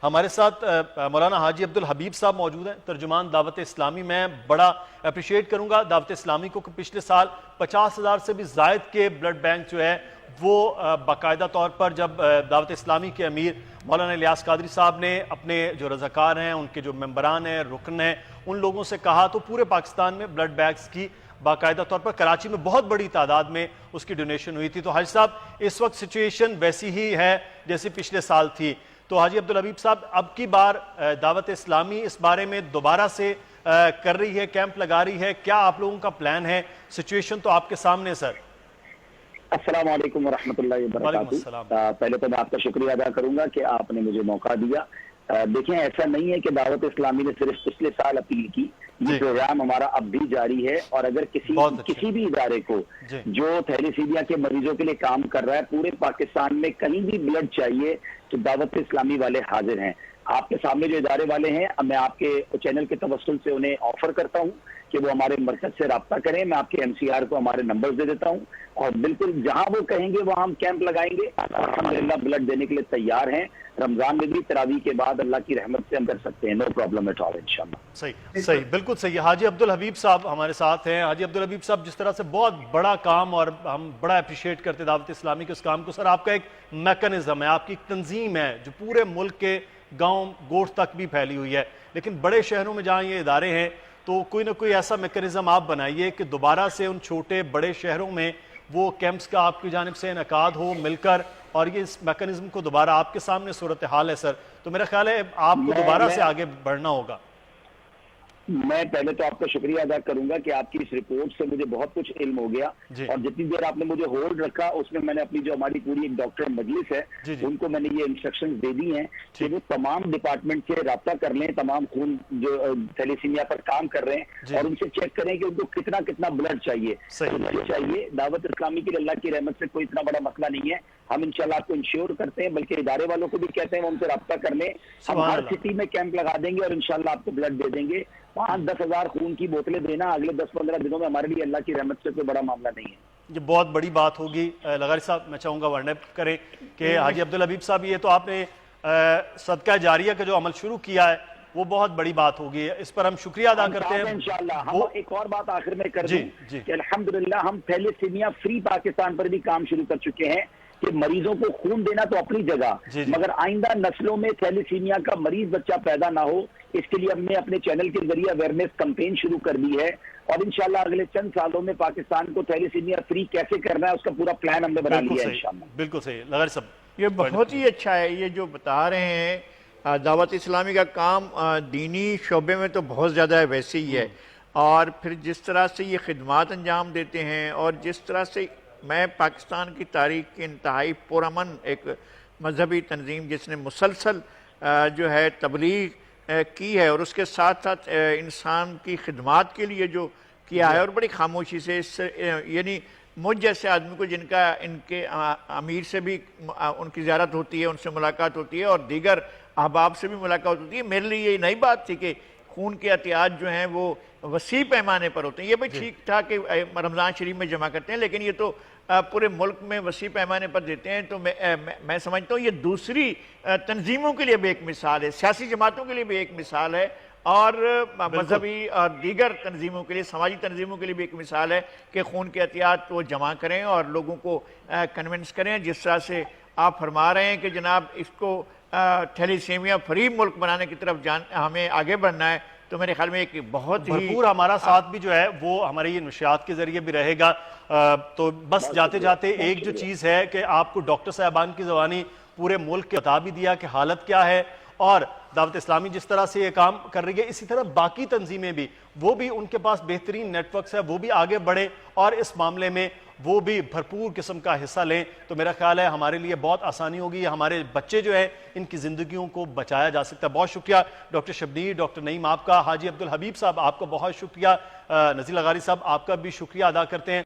ہمارے ساتھ مولانا حاجی عبدالحبیب صاحب موجود ہیں، ترجمان دعوت اسلامی۔ میں بڑا اپریشیٹ کروں گا دعوت اسلامی کو کہ پچھلے سال 50,000 سے بھی زائد کے بلڈ بینک جو ہے وہ باقاعدہ طور پر جب دعوت اسلامی کے امیر مولانا الیاس قادری صاحب نے اپنے جو رضاکار ہیں، ان کے جو ممبران ہیں، رکن ہیں، ان لوگوں سے کہا تو پورے پاکستان میں بلڈ بینکس کی باقاعدہ طور پر کراچی میں بہت بڑی تعداد میں اس کی ڈونیشن ہوئی تھی۔ تو حاجی صاحب اس وقت سچویشن ویسی ہی ہے جیسے پچھلے سال تھی، تو حاجی عبدالحبیب صاحب اب کی بار دعوت اسلامی اس بارے میں دوبارہ سے کر رہی ہے، کیمپ لگا رہی ہے، کیا آپ لوگوں کا پلان ہے؟ سچویشن تو آپ کے سامنے سر۔ السلام علیکم ورحمۃ اللہ وبرکاتہ۔ پہلے تو میں آپ کا شکریہ ادا کروں گا کہ آپ نے مجھے موقع دیا۔ دیکھیں، ایسا نہیں ہے کہ دعوت اسلامی نے صرف پچھلے سال اپیل کی، یہ پروگرام ہمارا اب بھی جاری ہے، اور اگر کسی بھی ادارے کو جو تھیلیسیمیا کے مریضوں کے لیے کام کر رہا ہے پورے پاکستان میں کہیں بھی بلڈ چاہیے تو دعوت اسلامی والے حاضر ہیں۔ آپ کے سامنے جو ادارے والے ہیں، میں آپ کے چینل کے توسل سے انہیں آفر کرتا ہوں کہ وہ ہمارے مرکز سے رابطہ کریں۔ میں آپ کے MCR کو ہمارے نمبر دے دیتا ہوں، اور بالکل جہاں وہ کہیں گے وہاں ہم کیمپ لگائیں گے۔ الحمدللہ بلڈ دینے کے لیے تیار ہیں۔ رمضان میں بھی تراویح کے بعد اللہ کی رحمت سے ہم کر سکتے ہیں، نو پرابلم ایٹ آل انشاءاللہ۔ صحیح، بالکل صحیح۔ حاجی عبدالحبیب صاحب ہمارے ساتھ ہیں۔ حاجی عبدالحبیب صاحب، جس طرح سے بہت بڑا کام، اور ہم بڑا اپریشیٹ کرتے دعوت اسلامی کے اس کام کو، سر آپ کا ایک میکنزم ہے، آپ کی ایک تنظیم ہے جو پورے ملک کے گاؤں گوٹھ تک بھی پھیلی ہوئی ہے، لیکن بڑے شہروں میں جہاں یہ ادارے ہیں تو کوئی نہ کوئی ایسا میکنزم آپ بنائیے کہ دوبارہ سے ان چھوٹے بڑے شہروں میں وہ کیمپس کا آپ کی جانب سے انعقاد ہو مل کر، اور یہ اس میکنزم کو دوبارہ آپ کے سامنے صورتحال ہے سر، تو میرا خیال ہے آپ کو دوبارہ سے آگے بڑھنا ہوگا۔ میں پہلے تو آپ کا شکریہ ادا کروں گا کہ آپ کی اس رپورٹ سے مجھے بہت کچھ علم ہو گیا، اور جتنی دیر آپ نے مجھے ہولڈ رکھا اس میں نے اپنی جو ہماری پوری ایک ڈاکٹر مجلس ہے ان کو میں نے یہ انسٹرکشنز دے دی ہیں کہ وہ تمام ڈپارٹمنٹ سے رابطہ کر لیں، تمام خون جو تھیلیسیمیا پر کام کر رہے ہیں، اور ان سے چیک کریں کہ ان کو کتنا بلڈ چاہیے۔ دعوت اسلامی کی اللہ کی رحمت سے کوئی اتنا بڑا مسئلہ نہیں ہے، ہم انشاءاللہ آپ کو انشور کرتے ہیں، بلکہ ادارے والوں کو بھی کہتے ہیں وہ ہم سے رابطہ کر لیں۔ ہم ہر سٹی میں کیمپ لگا دیں گے اور انشاءاللہ آپ کو بلڈ دے دیں گے۔ 5-10 ہزار خون کی بوتلیں دینا اگلے 10-15 دنوں میں ہمارے لیے اللہ کی رحمت سے کوئی بڑا معاملہ نہیں ہے۔ یہ بہت بڑی بات ہوگی۔ لغاری صاحب، میں چاہوں گا ورن اپ کریں کہ حاجی عبدالحبیب صاحب، یہ تو آپ نے صدقہ جاریہ کا جو عمل شروع کیا ہے وہ بہت بڑی بات ہوگی، اس پر ہم شکریہ ادا کرتے ہیں انشاءاللہ۔ ہم ایک اور بات آخر میں کر دوں کہ الحمدللہ ہم تھیلیسیمیا فری پاکستان پر بھی کام شروع کر چکے ہیں کہ مریضوں کو خون دینا تو اپنی جگہ، مگر آئندہ نسلوں میں تھیلیسیمیا کا مریض بچہ پیدا نہ ہو، اس کے لیے ہم نے اپنے چینل کے ذریعے اویئرنیس کمپین شروع کر دی ہے، اور انشاءاللہ اگلے چند سالوں میں پاکستان کو تھیلیسیمیا فری کیسے کرنا ہے اس کا پورا پلان ہم نے بنا لیا ہے انشاءاللہ۔ بالکل صحیح لغاری صاحب، یہ بہت ہی اچھا ہے یہ جو بتا رہے ہیں۔ دعوت اسلامی کا کام دینی شعبے میں تو بہت زیادہ ہے، ویسے ہی ہے، اور پھر جس طرح سے یہ خدمات انجام دیتے ہیں، اور جس طرح سے میں پاکستان کی تاریخ کی انتہائی پرامن ایک مذہبی تنظیم جس نے مسلسل جو ہے تبلیغ کی ہے، اور اس کے ساتھ ساتھ انسان کی خدمات کے لیے جو کیا ہے، اور بڑی خاموشی سے یعنی مجھ جیسے آدمی کو جن کا ان کے امیر سے بھی ان کی زیارت ہوتی ہے، ان سے ملاقات ہوتی ہے، اور دیگر احباب سے بھی ملاقات ہوتی ہے، میرے لیے یہ نئی بات تھی کہ خون کے عطیات جو ہیں وہ وسیع پیمانے پر ہوتے ہیں۔ یہ بھی ٹھیک ٹھاک کہ رمضان شریف میں جمع کرتے ہیں، لیکن یہ تو پورے ملک میں وسیع پیمانے پر دیتے ہیں، تو میں سمجھتا ہوں یہ دوسری تنظیموں کے لیے بھی ایک مثال ہے، سیاسی جماعتوں کے لیے بھی ایک مثال ہے، اور مذہبی اور دیگر تنظیموں کے لیے، سماجی تنظیموں کے لیے بھی ایک مثال ہے کہ خون کے عطیات وہ جمع کریں اور لوگوں کو کنونس کریں، جس طرح سے آپ فرما رہے ہیں کہ جناب اس کو تھیلیسیمیا فری ملک بنانے کی طرف ہمیں آگے بڑھنا ہے، تو میرے خیال میں ایک بہت ہی بھرپور ہمارا ساتھ بھی جو ہے وہ ہمارے یہ نشریات کے ذریعے بھی رہے گا۔ تو بس جاتے جاتے ایک جو چیز ہے کہ آپ کو ڈاکٹر صاحبان کی زبانی پورے ملک کے بتا بھی دیا کہ حالت کیا ہے، اور دعوت اسلامی جس طرح سے یہ کام کر رہی ہے، اسی طرح باقی تنظیمیں بھی، وہ بھی ان کے پاس بہترین نیٹ ورکس ہے، وہ بھی آگے بڑھے اور اس معاملے میں وہ بھی بھرپور قسم کا حصہ لیں، تو میرا خیال ہے ہمارے لیے بہت آسانی ہوگی، ہمارے بچے جو ہیں ان کی زندگیوں کو بچایا جا سکتا ہے۔ بہت شکریہ ڈاکٹر شبنیر، ڈاکٹر نعیم آپ کا، حاجی عبدالحبیب صاحب آپ کا بہت شکریہ، نذیر لغاری صاحب آپ کا بھی شکریہ ادا کرتے ہیں۔